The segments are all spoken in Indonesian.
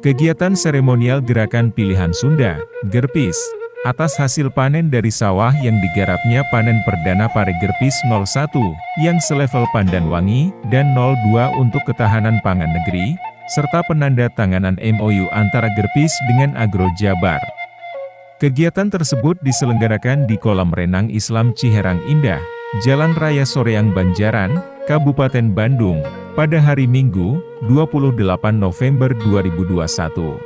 Kegiatan seremonial Gerakan Pilihan Sunda, Gerpis, atas hasil panen dari sawah yang digarapnya panen perdana pare Gerpis 01, yang selevel Pandanwangi, dan 02 untuk ketahanan pangan negeri, serta penandatanganan MOU antara Gerpis dengan Agro Jabar. Kegiatan tersebut diselenggarakan di Kolam Renang Islam Ciherang Indah, Jalan Raya Soreang Banjaran, Kabupaten Bandung, pada hari Minggu, 28 November 2021.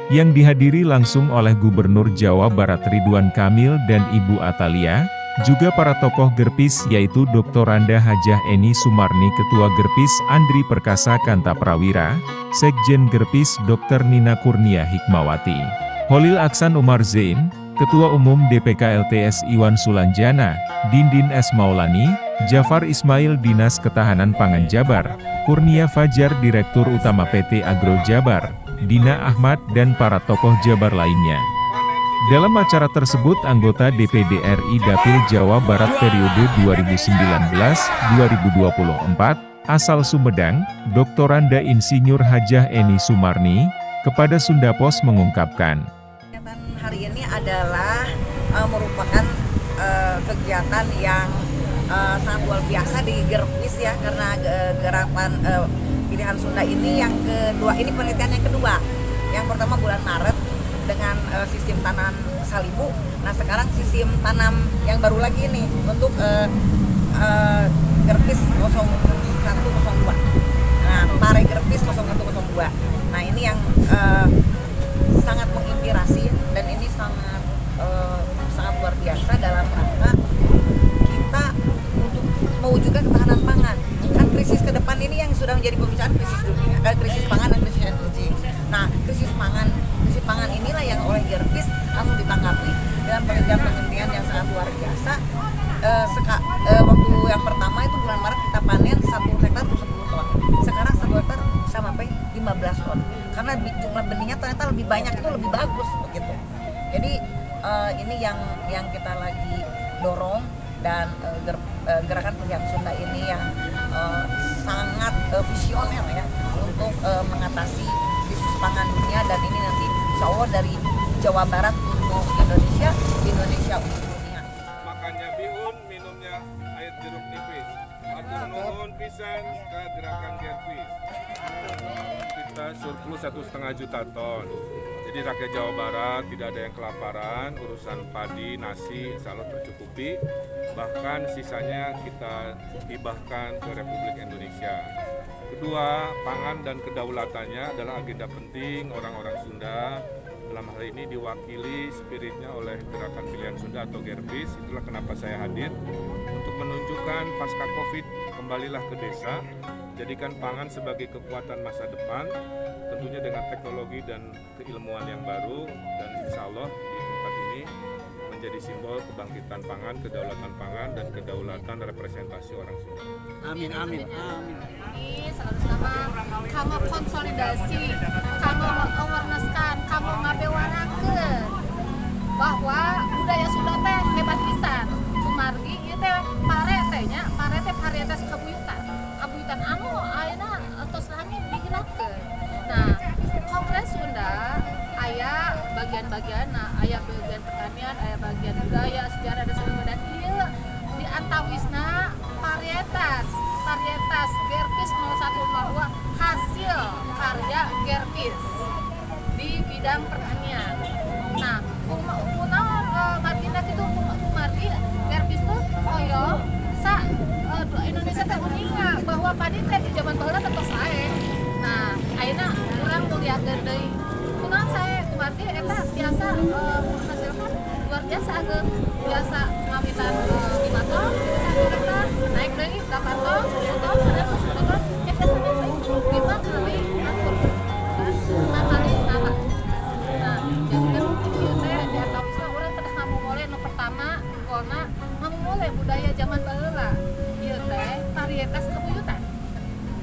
Yang dihadiri langsung oleh Gubernur Jawa Barat Ridwan Kamil dan Ibu Atalia, juga para tokoh Gerpis yaitu Dr. Randa Hajah Eni Sumarni Ketua Gerpis Andri Perkasa Kanta Prawira, Sekjen Gerpis Dr. Nina Kurnia Hikmawati, Holil Aksan Umar Zain, Ketua Umum DPK LTS Iwan Sulanjana, Dindin S. Maulani, Jafar Ismail Dinas Ketahanan Pangan Jabar, Kurnia Fajar Direktur Utama PT Agro Jabar, Dina Ahmad dan para tokoh Jabar lainnya. Dalam acara tersebut anggota DPD RI Dapil Jawa Barat periode 2019-2024, asal Sumedang, Dr. Randa Insinyur Hajah Eni Sumarni, kepada Sunda Pos mengungkapkan. Hari ini adalah merupakan kegiatan yang sangat luar biasa di Gerpis ya, karena gerakan Pilihan Sunda ini yang kedua, ini penelitian yang kedua. Yang pertama bulan Maret dengan sistem tanam salibu. Nah sekarang sistem tanam yang baru lagi nih untuk Gerpis 0102. Nah pare Gerpis 0102. Nah ini yang sangat menginspirasi dan ini sangat luar biasa dalam rangka kita untuk mewujudkan ketahanan pangan. Kan krisis ke depan ini yang sudah menjadi pembicaraan krisis dunia, krisis pangan dan krisis energi. Nah krisis pangan inilah yang oleh Gerpis langsung ditanggapi dalam penelitian yang sangat luar biasa. Waktu yang pertama itu bulan Maret kita panen 1 hektar untuk 10 ton. Sekarang 1 hektar bisa sampai 15 ton. Karena jumlah benihnya ternyata lebih banyak, itu lebih bagus begitu. Jadi ini yang kita lagi dorong, dan gerakan Pilihan Sunda ini yang sangat visioner ya untuk mengatasi krisis pangan dunia, dan ini nanti insya Allah dari Jawa Barat untuk Indonesia untuk dunia. Makanya bihun minumnya air jeruk nipis. Atur nuhun pisan ke gerakan Gerpis. Kita surplus 1,5 juta ton. Jadi rakyat Jawa Barat tidak ada yang kelaparan, urusan padi, nasi insya Allah tercukupi. Bahkan sisanya kita hibahkan ke Republik Indonesia. Kedua, pangan dan kedaulatannya adalah agenda penting orang-orang Sunda. Dalam hal ini diwakili spiritnya oleh Gerakan Pilihan Sunda atau Gerpis. Itulah kenapa saya hadir untuk menunjukkan pasca Covid, kembalilah ke desa, jadikan pangan sebagai kekuatan masa depan, tentunya dengan teknologi dan keilmuan yang baru, dan insya Allah di tempat ini menjadi simbol kebangkitan pangan, kedaulatan pangan, dan kedaulatan representasi orang Sunda. Amin, amin, amin. Ini sama-sama kamu konsolidasi, kamu awarenesskan, kamu ngabewarakeun bahwa budaya Sunda teh hebat pisan. Kumargi ieu teh pare tehnya, pare teh varietas kabuyutan. Kabuyutan anu ayeuna tos langit digerakkeun. Nah, Kongres Sunda aya bagian-bagianna, aya bagian pertanian, aya bagian budaya, sejarah dan sebagainya. Dan ieu diantawisna varietas Gerpis 0102 hasil karya Gerpis di bidang pertanian. Nah, kunaon marginda kitu kumargi Gerpis tuh hoyong sa Indonesia teh uninga bahwa padi teh di zaman baheula teh tos sae. Nah, ayeuna urang muliakeun deui. Kunaon sae kumargi eta biasa menghasilkan luar biasa ageun. Biasa ngawitan 5 ton, naik deui 8 ton, 10 ton, 10 ton, ya biasanya 5 kali akur. 5 kali nata. Nah, jadi kan ieu teh diantoksna urang teh ngamumule nu pertama golna ngamumule budaya zaman baheula. Ieu teh varietas kabuyutan.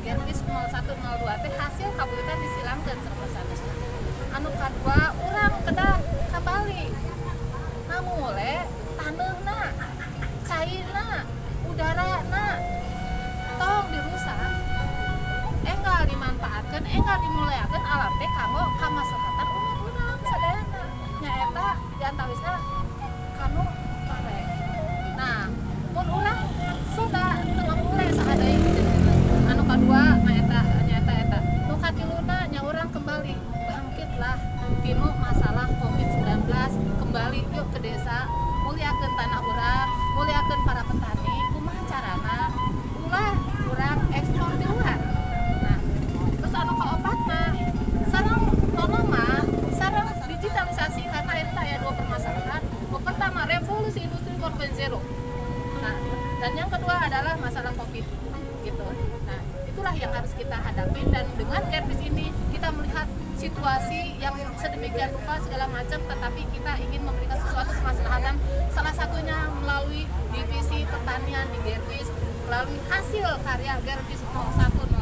Gerpis 0102 teh hasil kabuyutan disilamkeun sareng sanesna. Anu kadua urang kedah kabalik. Ngamumule taneuhna, cairna, udarana tong dirusak. Enggal dimanfaat dimulaiakeun enggak dimulaiakeun alam teh kanggo kamaslahatan umat urang sadayana nyaeta diantawisna kanu pare. Nah, mun urang sudah tengah mulai saadai anu kadua nyaeta eta nu katiluna nya urang kembali bangkitlah tinu masalah COVID-19 kembali yuk ke desa muliakeun tanah urang muliakeun para petani kumaha carana ulah urang ekspor di luar. Nah, terus anu kaopatna sareng mah sareng digitalisasi karena eta aya dua permasalahan. Yang pertama revolusi industri 4.0. Nah, dan yang kedua adalah masalah Covid gitu. Nah, itulah yang harus kita hadapi dan dengan Gerpis ini kita melihat situasi yang sedemikian rupa segala macam tetapi kita ingin memberikan sesuatu kemaslahatan salah satunya melalui divisi pertanian di Gerpis melalui hasil karya Gerpis 01